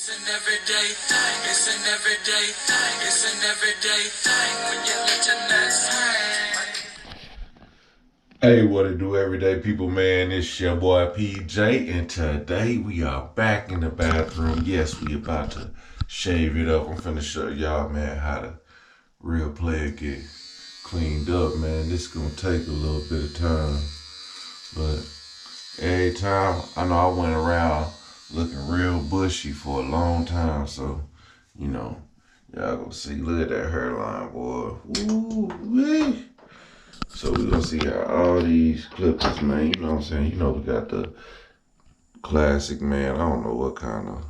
It's an everyday thing. It's an everyday thing. It's an everyday thing when you let your nuts hang. Hey, what it do, everyday people, man? It's your boy PJ, and today we are back in the bathroom. Yes, we about to shave it up. I'm finna show y'all, man, how the real player get cleaned up, man. This is gonna take a little bit of time, but every time, I know I went around looking real bushy for a long time, so, you know, y'all gonna see, look at that hairline, boy. Woo-wee. So we gonna see how all these clippers, man, you know what I'm saying? You know we got the classic, man, I don't know what kind of,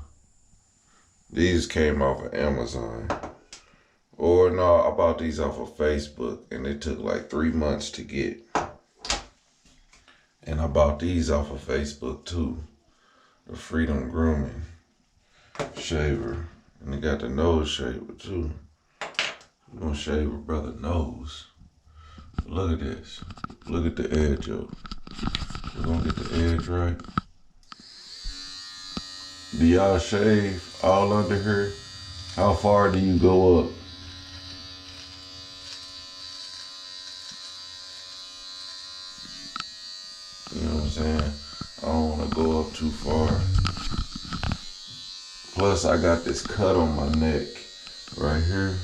these came off of Amazon. Or no, I bought these off of Facebook, and it took like 3 months to get. And I bought these off of Facebook too. The Freedom Grooming shaver. And they got the nose shaver too. We're gonna shave a brother's nose. Look at this. Look at the edge of it. We're gonna get the edge right. Do y'all shave all under here? How far do you go up? You know what I'm saying? I don't want to go up too far. Plus, I got this cut on my neck right here.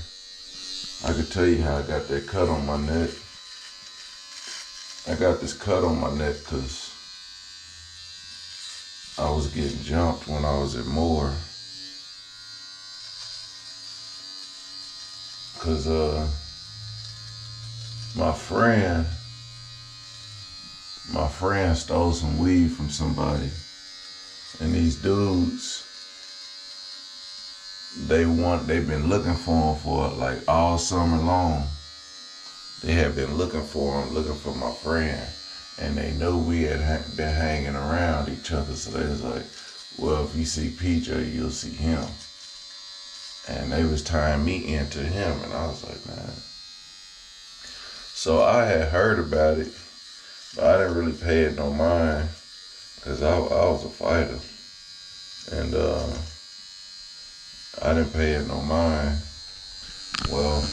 I can tell you how I got that cut on my neck. I got this cut on my neck because I was getting jumped when I was at Moore. Because my friend stole some weed from somebody. And these dudes, they've been looking for him for like all summer long. They had been looking for him, looking for my friend. And they knew we had been hanging around each other. So they was like, well, if you see PJ, you'll see him. And they was tying me into him. And I was like, man. So I had heard about it. But I didn't really pay it no mind. Because I was a fighter. And I didn't pay it no mind. Well,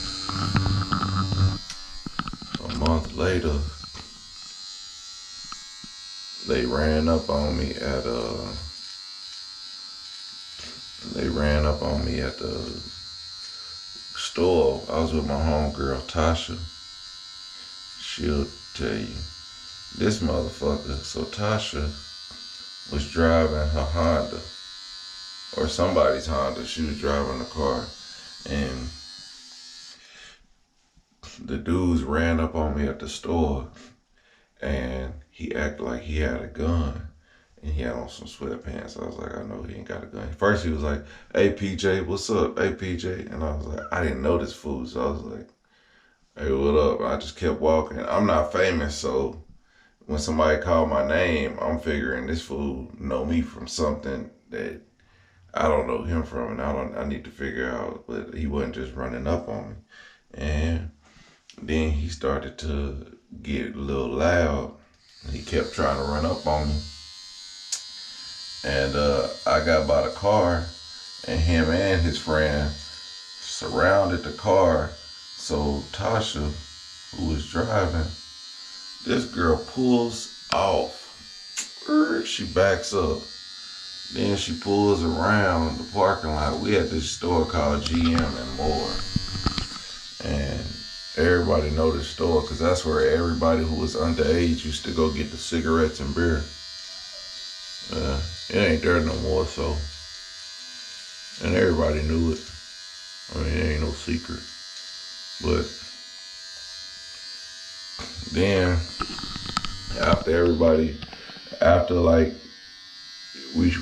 a month later, they ran up on me at the store. I was with my homegirl Tasha. She'll tell you. This motherfucker, so Tasha was driving her Honda, or somebody's Honda. She was driving the car, and the dudes ran up on me at the store, and he acted like he had a gun, and he had on some sweatpants. I was like, I know he ain't got a gun. First he was like, hey PJ, what's up? Hey PJ. And I was like, I didn't know this fool, so I was like, hey, what up? I just kept walking. I'm not famous, so when somebody called my name, I'm figuring this fool know me from something that I don't know him from, and I need to figure out, but he wasn't just running up on me. And then he started to get a little loud. He kept trying to run up on me. And I got by the car, and him and his friend surrounded the car. So Tasha, who was driving, this girl pulls off. She backs up. Then she pulls around the parking lot. We had this store called GM and More. And everybody know this store because that's where everybody who was underage used to go get the cigarettes and beer. It ain't there no more, so. And everybody knew it. I mean, it ain't no secret. But then, after like,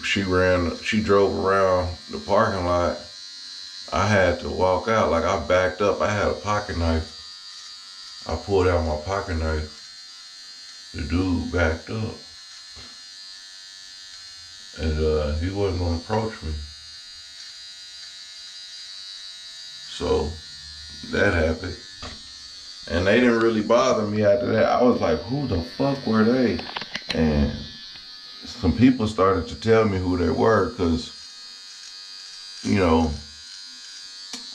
she drove around the parking lot, I had to walk out. Like, I backed up. I had a pocket knife. I pulled out my pocket knife. The dude backed up. And he wasn't gonna approach me. So that happened. And they didn't really bother me after that. I was like, who the fuck were they? And some people started to tell me who they were, because you know,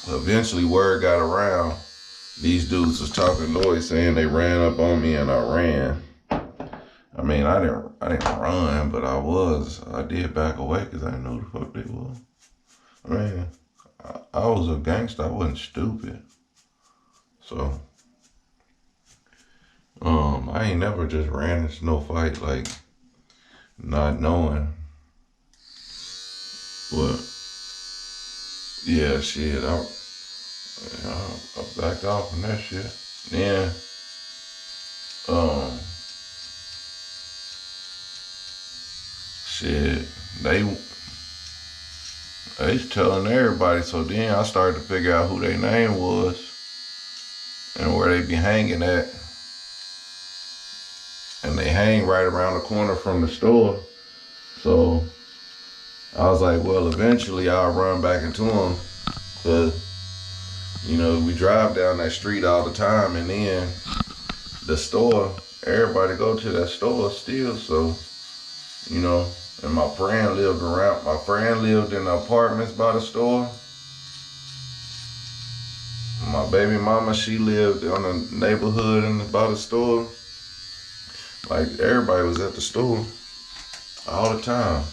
eventually word got around. These dudes was talking noise saying they ran up on me and I ran. I mean, I didn't run, but I did back away because I didn't know who the fuck they was. I mean, I was a gangster. I wasn't stupid. So, I ain't never just ran into no fight, like, not knowing. But, yeah, shit, I backed off from that shit. Then, shit, they was telling everybody, so then I started to figure out who their name was and where they be hanging at. And they hang right around the corner from the store. So I was like, well, eventually I'll run back into them. Cause, you know, we drive down that street all the time, and then the store, everybody go to that store still. So, you know, and my friend lived in the apartments by the store. My baby mama, she lived on the neighborhood by the store. Like, everybody was at the store all the time.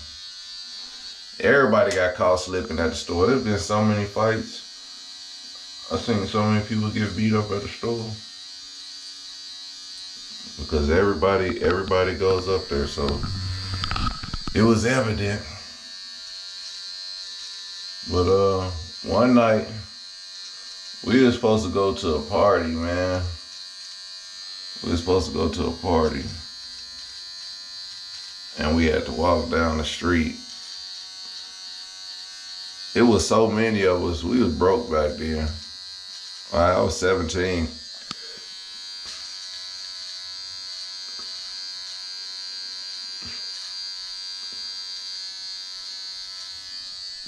Everybody got caught slipping at the store. There's been so many fights. I've seen so many people get beat up at the store. Because everybody goes up there, so it was evident. But one night, we were supposed to go to a party, man. We were supposed to go to a party. And we had to walk down the street. It was so many of us. We was broke back then. I was 17.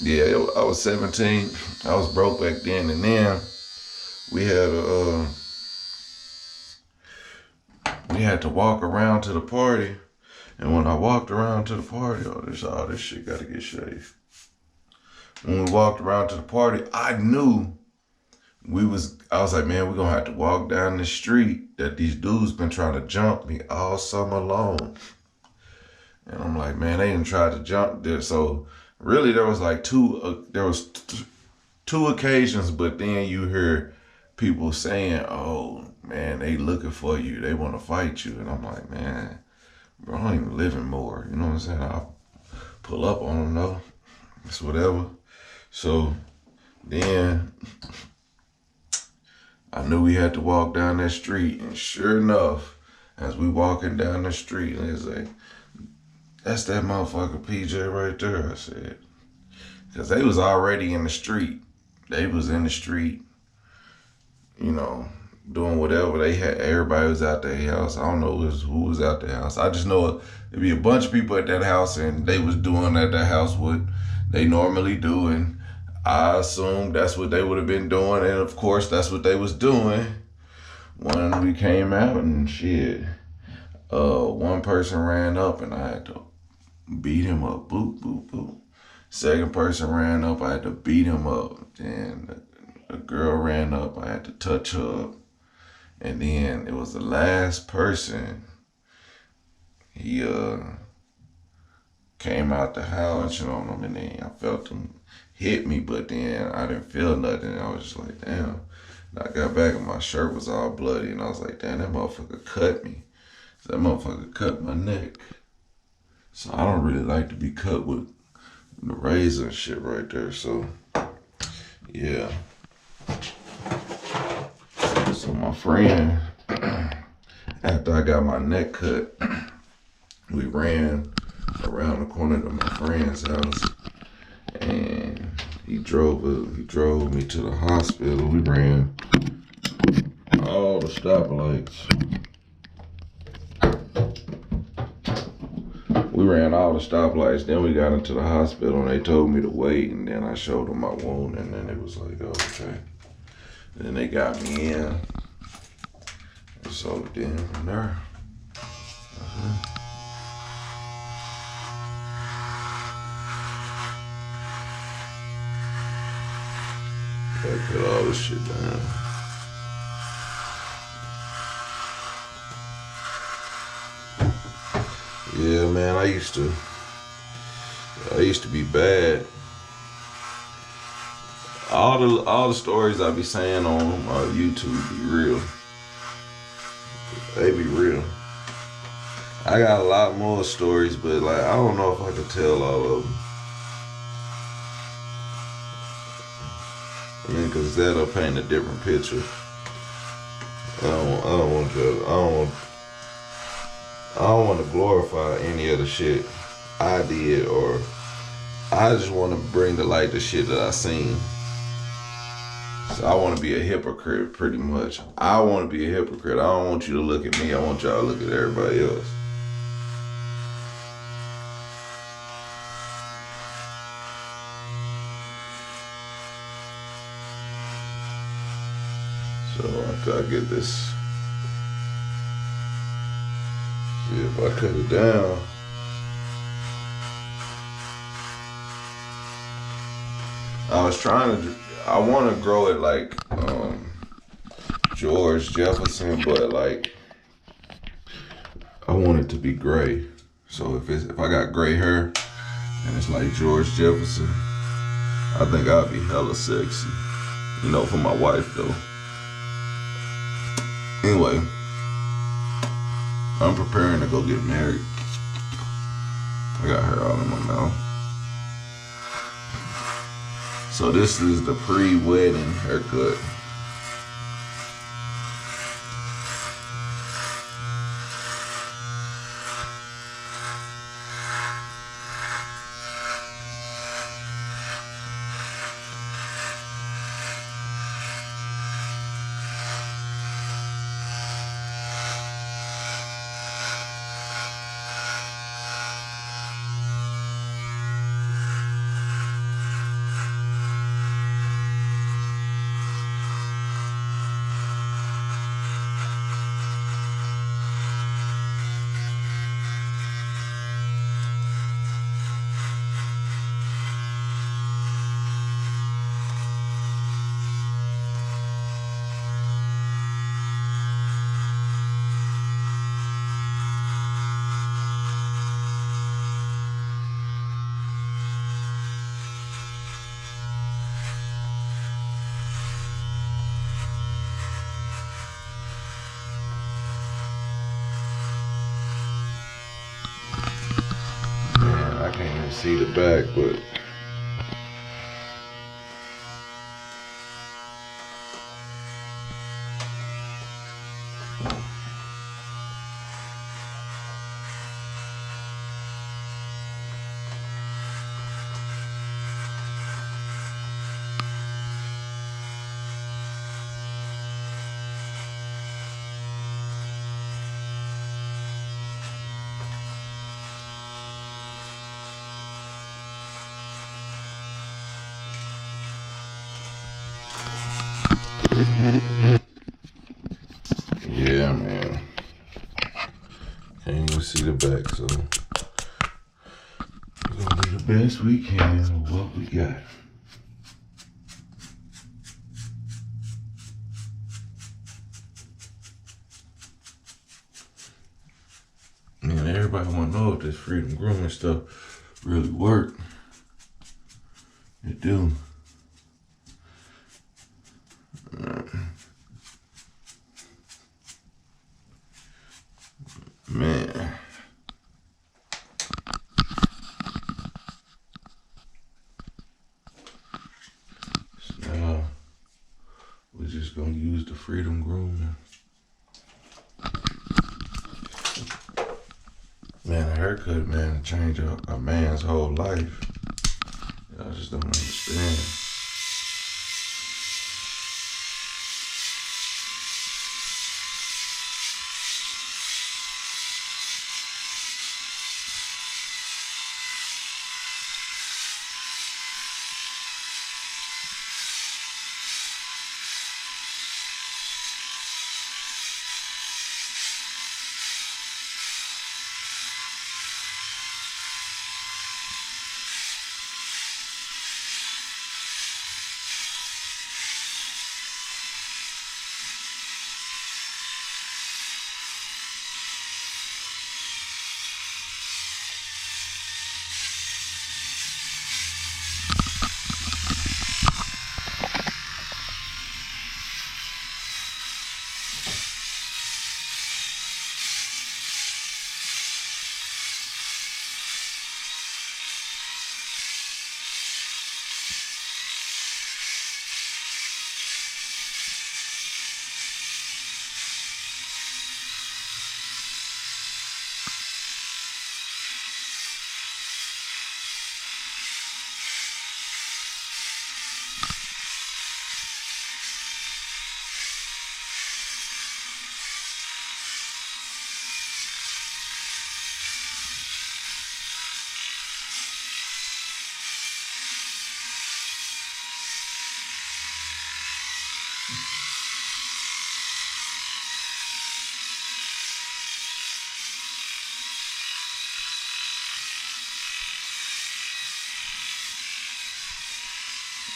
Yeah, I was 17. I was broke back then. And then we had to walk around to the party. And when I walked around to the party, all this shit gotta get shaved. When we walked around to the party, I knew I was like, man, we're gonna have to walk down the street that these dudes been trying to jump me all summer long. And I'm like, man, they didn't try to jump there. So really there was like two occasions, but then you hear people saying, oh man, they looking for you. They want to fight you. And I'm like, man, bro, I don't even live in Moore. You know what I'm saying? I'll pull up on them though. It's whatever. So then I knew we had to walk down that street, and sure enough, as we walking down the street, it's like, that's that motherfucker PJ right there, I said. Because they was already in the street. They was in the street, you know, doing whatever they had. Everybody was out their house. I don't know who was out their house. I just know there'd be a bunch of people at that house, and they was doing at that house what they normally do, and I assumed that's what they would have been doing, and of course that's what they was doing when we came out and shit. One person ran up and I had to beat him up. Boop, boop, boop. Second person ran up, I had to beat him up. Then a girl ran up, I had to touch her up. And then it was the last person. He came out the house, you know, and then I felt him hit me, but then I didn't feel nothing. I was just like, damn. And I got back and my shirt was all bloody, and I was like, damn, that motherfucker cut me. That motherfucker cut my neck. So I don't really like to be cut with the razor and shit right there. So yeah. So my friend, after I got my neck cut, we ran around the corner to my friend's house, and he drove me to the hospital. We ran all the stoplights. Then we got into the hospital, and they told me to wait, and then I showed them my wound, and then it was like, oh, okay. And then they got me in. And so then from there, Gotta put all this shit down. Yeah, man, I used to be bad. All the stories I be saying on YouTube be real. They be real. I got a lot more stories, but like I don't know if I can tell all of them. I mean, cause that'll paint a different picture. I don't want to glorify any of the shit I did, or I just want to bring to light the shit that I seen. So I want to be a hypocrite, pretty much. I want to be a hypocrite. I don't want you to look at me. I want y'all to look at everybody else. So after I get this, see if I cut it down. I want to grow it like George Jefferson, but like I want it to be gray. So if I got gray hair and it's like George Jefferson, I think I'd be hella sexy. You know, for my wife though. Anyway, I'm preparing to go get married. I got hair all in my mouth. So this is the pre-wedding haircut. I can't even see the back, but yeah, man. Can't even see the back, so we're gonna do the best we can with what we got. Man, everybody wanna know if this freedom grooming stuff really work. It do. Man. So now we're just gonna use the freedom grooming. Man, a haircut, man, change a man's whole life. I just don't understand.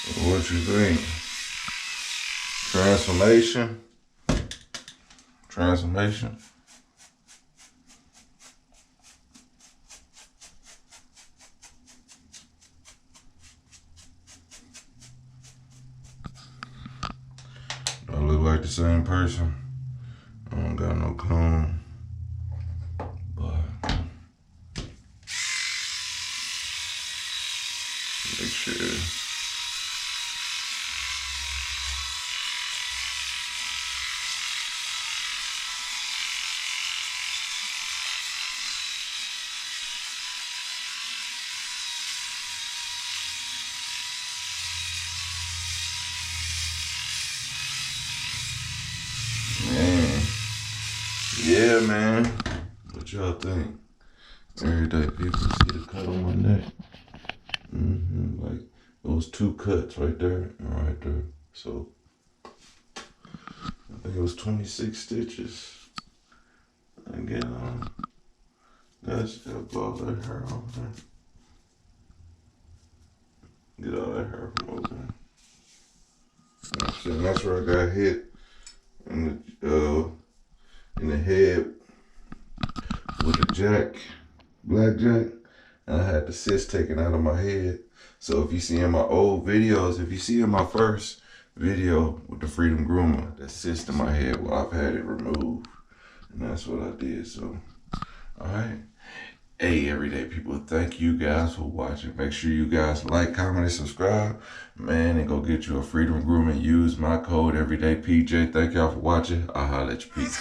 What you think? Transformation? Transformation? Do I look like the same person? I don't got no clone. But make sure. Man. Yeah, man. What y'all think? Everyday people see the cut on my neck. Like those 2 cuts right there and right there. So I think it was 26 stitches. Again, that's got all that hair off there. Get all that hair from over there. So that's where I got hit in the head with the blackjack, and I had the cyst taken out of my head. So if you see in my old videos, if you see in my first video with the Freedom Groomer, that cyst in my head, well, I've had it removed, and that's what I did. So, all right. Hey, everyday people, thank you guys for watching. Make sure you guys like, comment, and subscribe, man, and go get you a Freedom Grooming. Use my code EverydayPJ. Thank y'all for watching. I'll holler at you. Peace.